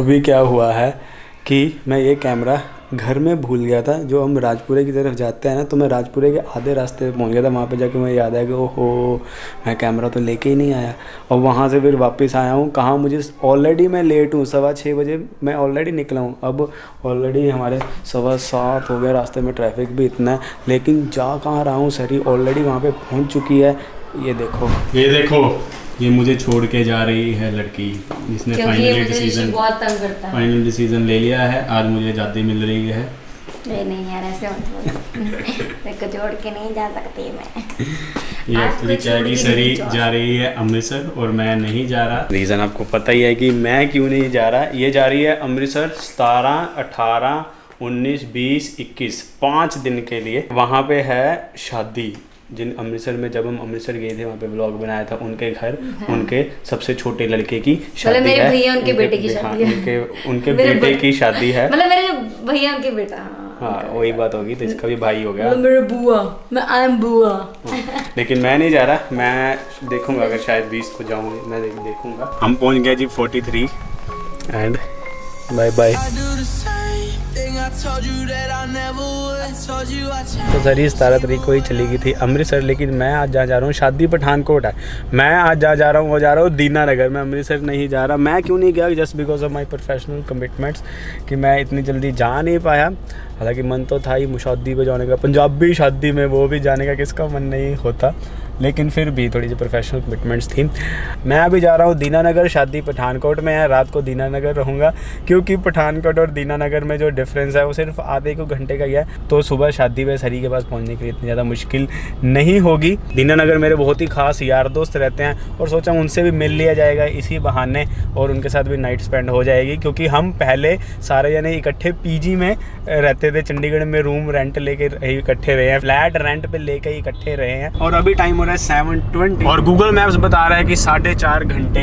अभी क्या हुआ है कि मैं ये कैमरा घर में भूल गया था। जो हम राजपुरे की तरफ जाते हैं ना, तो मैं राजपुरे के आधे रास्ते पे पहुंच गया था। वहाँ पे जाके मुझे याद आया कि ओहो, मैं कैमरा तो लेके ही नहीं आया। और वहाँ से फिर वापस आया हूँ। कहाँ, मुझे ऑलरेडी मैं लेट हूँ, 6:15 बजे मैं ऑलरेडी निकला हूँ। अब ऑलरेडी हमारे 7:15 हो गए, रास्ते में ट्रैफिक भी इतना है। लेकिन जा कहाँ रहा हूँ, सरी ऑलरेडी वहाँ पर पहुँच चुकी है। ये देखो, ये मुझे छोड़ के जा रही है लड़की, जिसने फाइनल डिसीजन ले लिया है। आज मुझे आज़ादी मिल रही है। नहीं यार, ऐसे मत बोलो। मेरे को छोड़ के नहीं जा सकती मैं। ये एक्चुअली क्या है कि सरी जा रही है अमृतसर और मैं नहीं जा रहा। रीज़न आपको पता ही है कि मैं क्यों नहीं जा रहा। ये जा रही है अमृतसर 17, 18, 19, 20, 21 5 दिन के लिए। वहाँ पे है शादी। जिन अमृतसर में, जब हम अमृतसर गए थे, वहाँ पे व्लॉग बनाया था, उनके घर उनके सबसे छोटे लड़के की शादी है। मेरे भैया उनके बेटे की शादी है। उनके बेटे की शादी है। मतलब मेरे भैया उनके बेटा। हाँ, वही बात होगी। तो इसका भी भाई हो गया। मेरे बुआ, मैं आई एम बुआ। लेकिन मैं नहीं जा रहा। मैं देखूंगा, अगर शायद 20 को जाऊँगी, मैं देखूंगा। हम पहुँच गए जी 43 एंड बाय बाय। तो सर 17 तारीख को ही चली गई थी अमृतसर। लेकिन मैं आज जा रहा हूँ, शादी पठानकोट है। मैं आज जा रहा हूँ दीनानगर। मैं अमृतसर नहीं जा रहा। मैं क्यों नहीं गया? Just because of my professional commitments, कि मैं इतनी जल्दी जा नहीं पाया। हालांकि मन तो था ही शादी पे जाने का, पंजाबी शादी में, वो भी जाने का किसका मन नहीं होता। लेकिन फिर भी थोड़ी सी प्रोफेशनल कमिटमेंट्स थी। मैं अभी जा रहा हूँ दीनानगर। शादी पठानकोट में है, रात को दीनानगर रहूँगा। क्योंकि पठानकोट और दीनानगर में जो डिफरेंस है वो सिर्फ आधे को घंटे का ही है। तो सुबह शादी में सरी के पास पहुँचने के लिए इतनी ज़्यादा मुश्किल नहीं होगी। दीनानगर मेरे बहुत ही खास यार दोस्त रहते हैं और सोचा उनसे भी मिल लिया जाएगा इसी बहाने, और उनके साथ भी नाइट स्पेंड हो जाएगी। क्योंकि हम पहले सारे जने इकट्ठे पीजी में रहते थे, चंडीगढ़ में रूम रेंट लेके इकट्ठे रहे हैं, फ्लैट रेंट पे लेके इकट्ठे रहे हैं। और अभी टाइम हो रहा है 7:20 और गूगल मैप्स बता रहा है कि 4.5 घंटे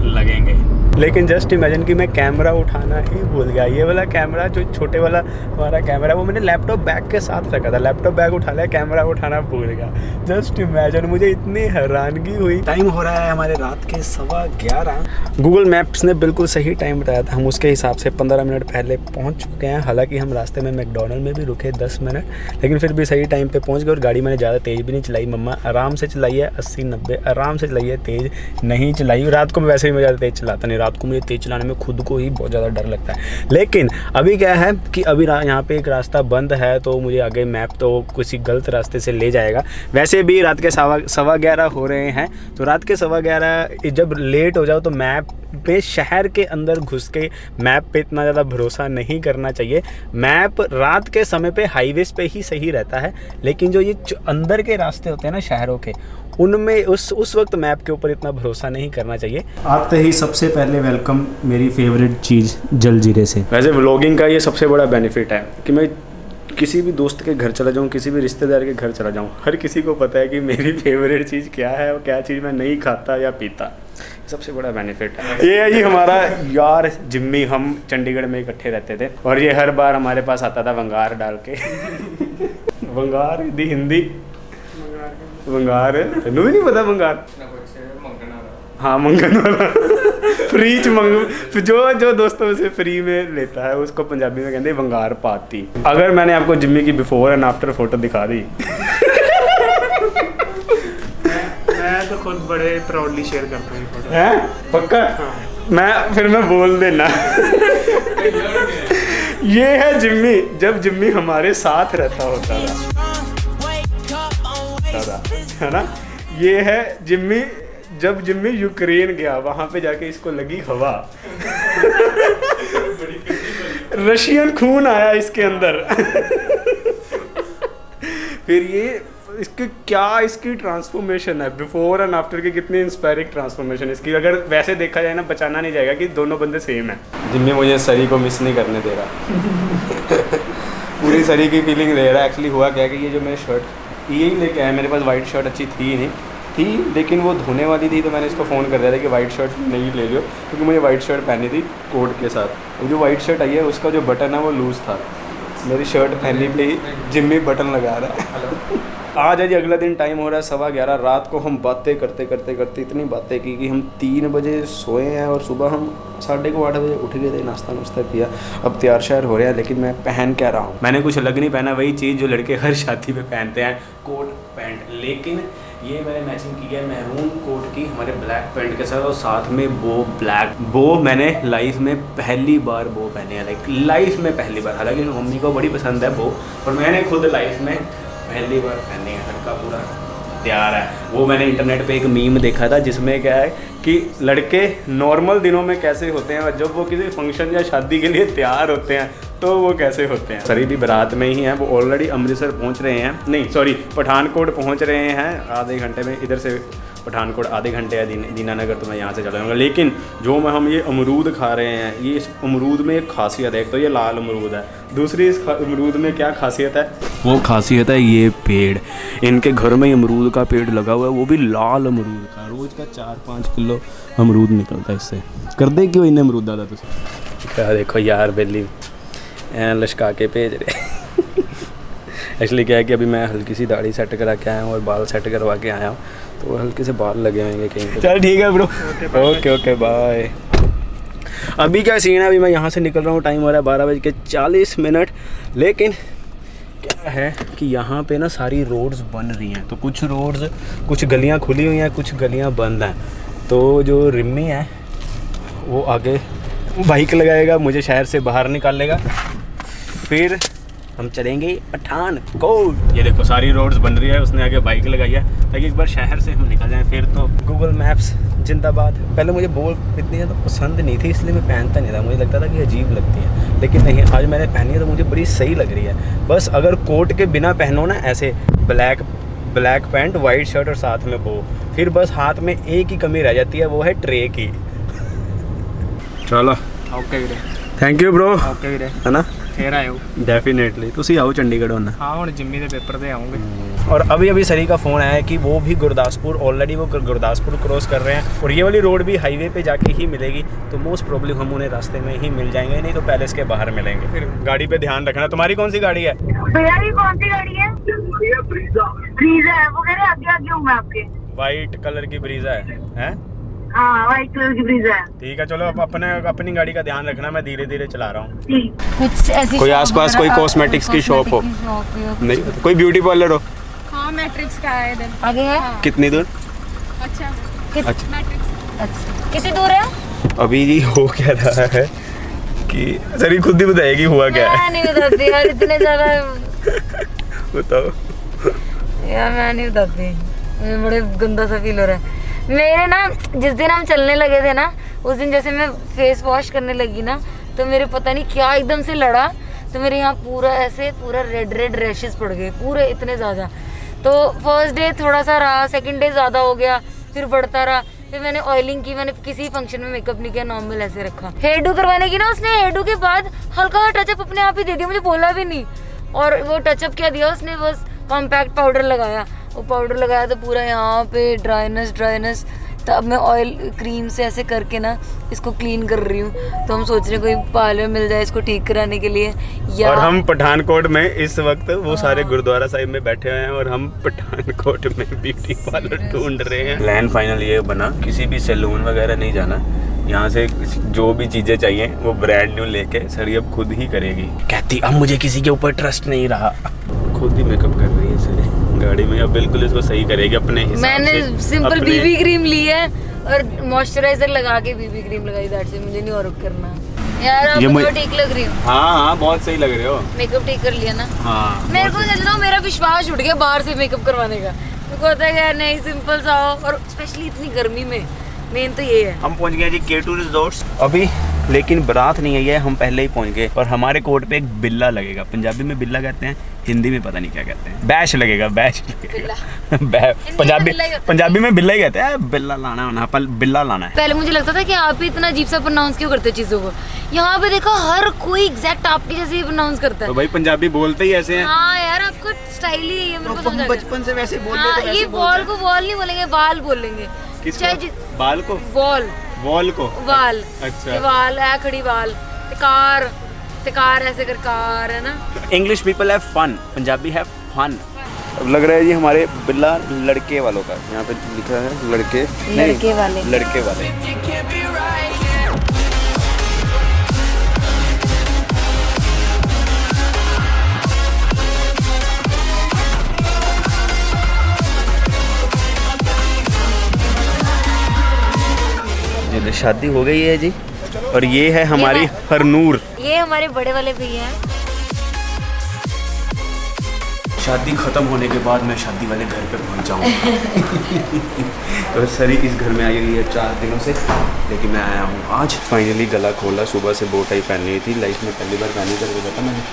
लगेंगे। लेकिन जस्ट इमेजिन कि मैं कैमरा उठाना ही भूल गया। ये वाला कैमरा, जो छोटे वाला हमारा कैमरा, वो मैंने लैपटॉप बैग के साथ रखा था। लैपटॉप बैग उठा लिया, कैमरा उठाना भूल गया। जस्ट इमेजिन, मुझे इतनी हैरानगी हुई। टाइम हो रहा है हमारे रात के 11:15। गूगल मैप्स ने बिल्कुल सही टाइम बताया था। हम उसके हिसाब से 15 मिनट पहले पहुँच चुके हैं। हालाँकि हम रास्ते में मैकडोनल्ड में भी रुके 10 मिनट, लेकिन फिर भी सही टाइम पर पहुँच गए। और गाड़ी मैंने ज़्यादा तेज़ भी नहीं चलाई। मम्मा आराम से चलाई है, 80-90 आराम से चलाई है, तेज़ नहीं चलाई। रात को मैं वैसे ही मैं ज़्यादा तेज़ चलाता नहीं। रात को मुझे तेज़ चलाने में खुद को ही बहुत ज़्यादा डर लगता है। लेकिन अभी क्या है कि अभी यहाँ पे एक रास्ता बंद है, तो मुझे आगे मैप तो किसी गलत रास्ते से ले जाएगा। वैसे भी रात के 11:15 हो रहे हैं। तो रात के 11:15 जब लेट हो जाओ तो मैप पे, शहर के अंदर घुस के मैप पे इतना ज़्यादा भरोसा नहीं करना चाहिए। मैप रात के समय पे हाईवेज पे ही सही रहता है, लेकिन जो ये अंदर के रास्ते होते हैं ना शहरों के, उनमें उस वक्त मैप के ऊपर इतना भरोसा नहीं करना चाहिए। आते ही सबसे पहले वेलकम मेरी फेवरेट चीज़ जलजीरे से। वैसे व्लॉगिंग का ये सबसे बड़ा बेनिफिट है कि मैं किसी भी दोस्त के घर चला जाऊँ, किसी भी रिश्तेदार के घर चला जाऊँ, हर किसी को पता है कि मेरी फेवरेट चीज़ क्या है और क्या चीज़ मैं नहीं खाता या पीता। सबसे बड़ा बेनिफिट है। ये है जी हमारा यार जिम्मी। हम चंडीगढ़ में इकट्ठे रहते थे और ये हर बार हमारे पास आता था वंगार डाल के। वंगार दी हिंदी वंगार है, तेनू भी नहीं पता वंगार? हाँ, मंगन वाला। फ्री च मंग, जो दोस्तों से फ्री में लेता है उसको पंजाबी में कहते वंगार पाती। अगर मैंने आपको जिम्मी की बिफोर एंड आफ्टर फोटो दिखा दी, मैं तो खुद बड़े प्राउडली शेयर करता हूँ फोटो। हैं? पक्का? हाँ। मैं बोल देना। ये है जिम्मी, जब जिम्मी हमारे साथ रहता होता था, है ना? ये है जिम्मी जब जिम्मी यूक्रेन गया, वहां पे जाके इसको लगी हवा। रशियन खून आया इसके अंदर। फिर ये इसकी ट्रांसफॉर्मेशन है, बिफोर एंड आफ्टर की कितनी इंस्पायरिंग ट्रांसफॉर्मेशन इसकी। अगर वैसे देखा जाए ना, बचाना नहीं जाएगा कि दोनों बंदे सेम है। जिम्मी मुझे सरी को मिस नहीं करने दे रहा। पूरी सरी की फीलिंग दे रहा है। एक्चुअली हुआ क्या कि ये जो मेरी शर्ट यही लेके आया, मेरे पास वाइट शर्ट अच्छी थी नहीं थी, लेकिन वो धोने वाली थी। तो मैंने इसको फ़ोन कर दिया था कि वाइट शर्ट नहीं ले लो, क्योंकि मुझे वाइट शर्ट पहनी थी कोट के साथ। और जो वाइट शर्ट आई है उसका जो बटन है वो लूज़ था। मेरी शर्ट पहनने पे ही जिम्मी बटन लगा रहा है। आज है जी अगला दिन, टाइम हो रहा है 11:15। रात को हम बातें करते करते करते इतनी बातें की कि हम 3 बजे सोए हैं और सुबह हम 8:30 बजे उठ गए थे, नाश्ता नुश्ता किया। अब तैयार शायर हो रहे हैं, लेकिन मैं पहन क्या रहा हूँ, मैंने कुछ अलग नहीं पहना, वही चीज़ जो लड़के हर शादी में पहनते हैं, कोट पैंट। लेकिन ये मैंने मैचिंग की है मैरून कोट की हमारे ब्लैक पैंट के साथ, और साथ में बो ब्लैक बो मैंने लाइफ में पहली बार बो पहने हैं, लाइक लाइफ में पहली बार। हालांकि मम्मी को बड़ी पसंद है बो, और मैंने खुद लाइफ में पहली बार पहने हैं। लड़का पूरा तैयार है। वो मैंने इंटरनेट पे एक मीम देखा था जिसमें क्या है कि लड़के नॉर्मल दिनों में कैसे होते हैं और जब वो किसी फंक्शन या शादी के लिए तैयार होते हैं तो वो कैसे होते हैं। सरी भी बारात में ही हैं, वो ऑलरेडी अमृतसर पहुंच रहे हैं, नहीं सॉरी पठानकोट पहुंच रहे हैं आधे घंटे में। इधर से पठानकोट आधे घंटे या दीनानगर तो मैं यहाँ से चला जाऊँगा। लेकिन जो हम ये अमरूद खा रहे हैं, ये इस अमरूद में एक खासियत है। एक तो ये लाल अमरूद है, दूसरी इस अमरूद में क्या खासियत है, वो खासियत है ये पेड़। इनके घर में अमरूद का पेड़ लगा हुआ है, वो भी लाल अमरूद का। रोज़ का 4-5 किलो अमरूद निकलता है इससे। कर दे क्यों इन्हें अमरूद दादा तुझे? क्या देखो यार बेली लश्का के भेज रहे। एक्चुअली क्या है कि अभी मैं हल्की सी दाढ़ी सेट करा के आया हूँ और बाल सेट करवा के आया हूँ, तो हल्के से बाल लगे होंगे कहीं पे। चल ठीक है ब्रो, ओके बाय। अभी क्या सीन है, अभी मैं यहाँ से निकल रहा हूँ, टाइम हो रहा है 12:40। लेकिन क्या है कि यहाँ पे ना सारी रोड्स बन रही हैं, तो कुछ रोड्स कुछ गलियाँ खुली हुई हैं, कुछ गलियाँ बंद हैं। तो जो रिम्मी है वो आगे बाइक लगाएगा, मुझे शहर से बाहर निकालेगा, फिर हम चलेंगे पठानकोट। ये देखो सारी रोड्स बन रही है, उसने आगे बाइक लगाई है ताकि एक बार शहर से हम निकल जाएं। फिर तो गूगल मैप्स जिंदाबाद। पहले मुझे बोल इतनी ज़्यादा पसंद नहीं थी, इसलिए मैं पहनता नहीं था, मुझे लगता था कि अजीब लगती है। लेकिन नहीं, आज मैंने पहनी है तो मुझे बड़ी सही लग रही है। बस अगर कोट के बिना पहनो ना, ऐसे ब्लैक पैंट वाइट शर्ट और साथ में बो, फिर बस हाथ में एक ही कमी रह जाती है, वो है ट्रे की। चलो okay Veere, thank you bro. Okay वीरे, है ना, फिर आयो। डेफिनेटली तुसी आओ चंडीगढ़ होना। हाँ हुण जिम्मी दे पेपर दे आऊँगे। और अभी सरी का फ़ोन आया है कि वो भी गुरदासपुर, ऑलरेडी वो गुरदासपुर क्रॉस कर रहे हैं, और ये वाली रोड भी हाईवे पे जाके ही मिलेगी, तो मोस्ट प्रॉब्ली हम उन्हें रास्ते में ही मिल जाएंगे, नहीं तो पैलेस के बाहर मिलेंगे। फिर गाड़ी पे ध्यान रखना। तुम्हारी कौन सी गाड़ी है भैया? ये कौन सी गाड़ी है? ब्रीजा है। वो कह रहे आगे आगे हूँ मैं आपके। वाइट कलर की ब्रीजा है? हाँ वाइट कलर की ब्रीजा है। ठीक है, चलो अब अपनी गाड़ी का ध्यान रखना, मैं धीरे धीरे चला रहा हूँ। कुछ ऐसी कोई आसपास कोई कॉस्मेटिक्स की शॉप हो? नहीं, कोई ब्यूटी पार्लर हो? हाँ मैट्रिक्स का है इधर आगे है। कितनी दूर? अच्छा अच्छा, मैट्रिक्स अच्छा कितनी दूर है? अभी जी हो क्या रहा है कि सरी खुद ही बताएगी हुआ क्या है। मैं नहीं बताती यार, इतने ज़्यादा बताओ यार, मैं नहीं बताती, मुझे बड़े गंदा सा फील हो रहा है। मेरे ना जिस दिन हम चलने लगे थे ना, उस दिन जैसे मैं फेस वॉश करने लगी ना, तो मेरे पता नहीं क्या एकदम से लड़ा, तो मेरे यहाँ पूरा ऐसे पूरा रेड रैशेस पड़ गए पूरे, इतने ज़्यादा। तो फर्स्ट डे थोड़ा सा रहा, सेकंड डे ज़्यादा हो गया, फिर बढ़ता रहा। फिर मैंने ऑयलिंग की, मैंने किसी फंक्शन में मेकअप नहीं किया, नॉर्मल ऐसे रखा। हेयर डू करवाने की ना, उसने हेयर डू के बाद हल्का टचअप अपने आप ही दे दिया, मुझे बोला भी नहीं। और वो टचअप क्या दिया उसने, बस कॉम्पैक्ट पाउडर लगाया। वो पाउडर लगाया तो पूरा यहाँ पे ड्राइनेस। तो अब मैं ऑयल क्रीम से ऐसे करके ना इसको क्लीन कर रही हूँ। तो हम सोच रहे हैं कोई पार्लर मिल जाए इसको ठीक कराने के लिए, या और हम पठानकोट में इस वक्त वो सारे गुरुद्वारा साहिब में बैठे हुए हैं और हम पठानकोट में ब्यूटी पार्लर ढूंढ रहे हैं। प्लान फाइनल ये बना, किसी भी सैलून वगैरह नहीं जाना, यहाँ से जो भी चीज़ें चाहिए वो ब्रांड न्यू लेके सरी अब खुद ही करेगी। कहती अब मुझे किसी के ऊपर ट्रस्ट नहीं रहा, खुद ही मेकअप कर रही है सरी गाड़ी में, अब बिल्कुल इसको सही करेगी अपने हिसाब से। मैंने सिंपल बीबी क्रीम ली है और मॉइस्चराइजर लगा के बीबी क्रीम लगाई, दैट से मुझे नहीं और करना यार। आप तो ठीक लग रही हो। हाँ बहुत सही लग रहे हो। मेकअप ठीक कर लिया ना? हाँ, मेरे को चल रहा हूँ, मेरा विश्वास उठ गया बाहर से मेकअप करवाने का। मेरे को होता है यार नहीं, सिंपल सा हो, और स्पेशली इतनी गर्मी में मेन तो ये है। हम पहुंच गए जी K2 रिजॉर्ट्स अभी, लेकिन बारात नहीं आई है, हम पहले ही पहुंच गए। और हमारे कोट पे एक बिल्ला लगेगा, पंजाबी में बिल्ला कहते हैं, हिंदी में पता नहीं क्या कहते हैं, बैश लगेगा। पंजाबी में बिल्ला ही कहते हैं, बिल्ला लाना होना, बिल्ला लाना है। पहले मुझे लगता था कि आप ही इतना अजीब सा प्रोनाउंस क्यों करते हो चीजों को, यहाँ पे देखो हर कोई एग्जैक्ट आपकी जैसे ही प्रोनाउंस करता है। तो भाई पंजाबी बोलते ही ऐसे हैं। हाँ यार, आपका स्टाइल ही है, मेरे को समझ आ गया। बचपन से वैसे बोल हाँ, ये वॉल को वॉल नहीं बोलेंगे, वाल बोलेंगे। बाल को वॉल को वाल। अच्छा, वाल है, खड़ी वाल। कार ऐसे कर, कार है ना। English people have fun, Punjabi have fun. अब लग रहा है जी हमारे बिल्ला लड़के वालों का, यहाँ पे लिखा है लड़के लड़के वाले। लड़के वाले। ये शादी हो गई है जी, और ये है हमारी हरनूर। ये हमारे बड़े वाले भैया हैं। शादी ख़त्म होने के बाद मैं शादी वाले घर पे पहुंच जाऊंगा। तो सरी इस घर में आई हुई है 4 दिनों से, लेकिन मैं आया हूँ आज। फाइनली गला खोला। सुबह से बो टाई पहन ली थी, लाइफ में पहली बार पहनी करके पता मैंने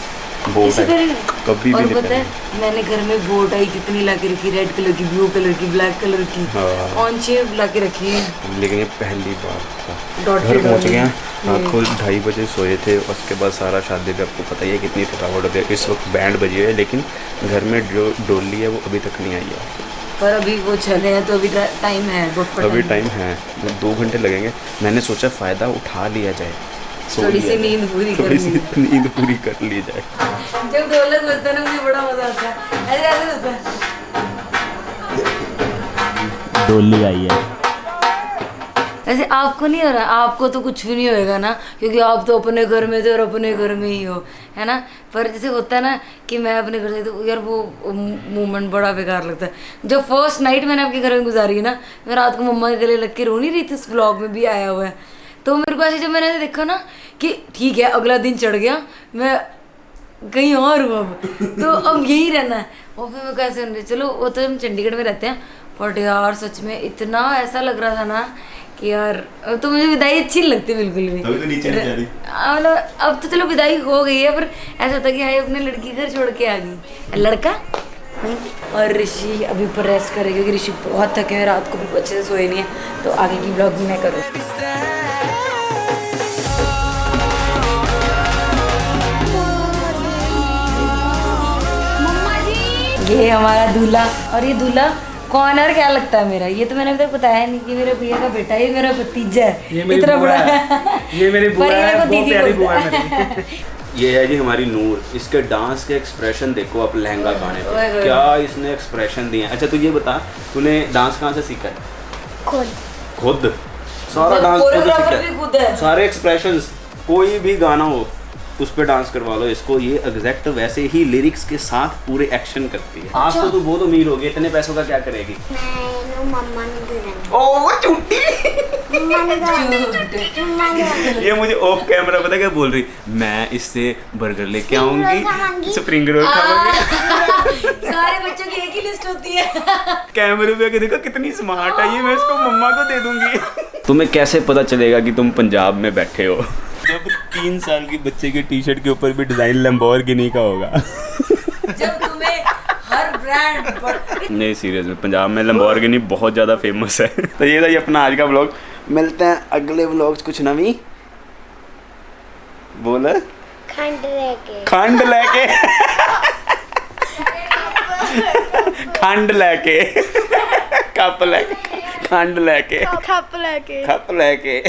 बो इसी टाई पर कभी भी और नहीं पता है पहनी। मैंने घर में बोट आई कितनी ला के रखी, रेड कलर की, ब्लू कलर की, ब्लैक कलर की, हाँ। ऑन शेप ला के रखी है। लेकिन ये पहली बार था। डॉट घर पे पहुँच डॉट गए हैं, में। रात को 2:30 बजे सोए थे। उसके बाद सारा शादी पे आपको पता ही है कितनी थकावट होती है। इस वक्त बैंड बजी है, लेकिन घर में जो डोली है वो अभी तक नहीं आई है। पर अभी वो चले हैं तो अभी टाइम है, बहुत अभी टाइम है, 2 घंटे लगेंगे। मैंने सोचा फ़ायदा उठा लिया जाए, सो थोड़ी लिया सी जाए। नींद पूरी कर थोड़ी सी ली। नींद पूरी कर ली जाए। जब ढोलक बजता है ना मुझे बड़ा मजा आता है। ऐसे ऐसे बजता है। डोली आई है। ऐसे आपको नहीं हो रहा? आपको तो कुछ भी नहीं होएगा ना, क्योंकि आप तो अपने घर में थे और अपने घर में ही हो, है ना। पर जैसे होता है ना कि मैं अपने घर से, तो यार वो मोमेंट बड़ा बेकार लगता है। जो फर्स्ट नाइट मैंने आपके घर में गुजारी है ना, मैं रात को मम्मा के गले लग के रो नहीं रही थी, उस व्लॉग में भी आया हुआ है। तो मेरे को ऐसे जब मैंने ऐसे देखा ना कि ठीक है अगला दिन चढ़ गया, मैं कहीं और हूँ अब, तो अब यही रहना है। और फिर मैं कैसे, चलो वो तो हम चंडीगढ़ में रहते हैं, बट यार सच में इतना ऐसा लग रहा था ना कि यार अब तो मुझे विदाई अच्छी नहीं लगती बिल्कुल भी। अभी तो नीचे नहीं जा रही। मतलब अब तो चलो विदाई हो गई है, पर ऐसा होता है कि हाय अपने लड़की घर छोड़ के आ गई, लड़का और ऋषि अभी ऊपर रेस्ट करेगा, क्योंकि ऋषि बहुत थके हैं, रात को भी अच्छे से सोए नहीं है। तो आगे की ब्लॉग मैं करूँ। ये हमारा दूल्हा, और ये दूल्हा कौन है और क्या लगता है मेरा, ये तो मैंने अभी तक बताया नहीं कि मेरे भैया का बेटा, ये मेरा भतीजा है। ये मेरी इतना बुआ बड़ा है। ये मेरी बुआ पर ये है, मेरे को बहुत दीदी प्यारी बोलता बुआ है है। मेरी। ये है जी हमारी नूर। इसके डांस के एक्सप्रेशन देखो आप लहंगा गाने ओए पे, होए। क्या इसने एक्सप्रेशन दिए हैं। अच्छा तू ये बता, तूने डांस कहाँ से सीखा है? खुद सारा डांस खुद कोरियोग्राफर सीखा भी है? खुद है। सारे एक्सप्रेशंस, कोई भी गाना हो उस पर डांस करवा लो इसको, ये एग्जैक्ट वैसे ही लिरिक्स के साथ पूरे एक्शन करती है। आज तो तू बहुत अमीर हो गई, इतने पैसों का क्या करेगी? ओ झूठी। ये मुझे ऑफ कैमरा पता क्या बोल रही, मैं इससे बर्गर लेके आऊंगी, स्प्रिंग रोल खाऊंगी। सारे बच्चों की एक ही लिस्ट होती है। कैमरे पे आके देखो कितनी स्मार्ट है ये, मैं इसको मम्मा को दे दूंगी। तुम्हें कैसे पता चलेगा कि तुम पंजाब में बैठे हो? जब 3 साल के बच्चे के टी शर्ट के ऊपर भी डिजाइन लैम्बोर्गिनी का होगा। जब तुम्हें हर ब्रांड नहीं सीरियस में पंजाब में लैम्बोर्गिनी बहुत ज़्यादा फेमस है। तो ये था ये अपना आज का व्लॉग। मिलते हैं अगले व्लॉग्स कुछ नवी बोल खंड लेके खंड लेके कप लेके खंड लेके खप लेके खप लेके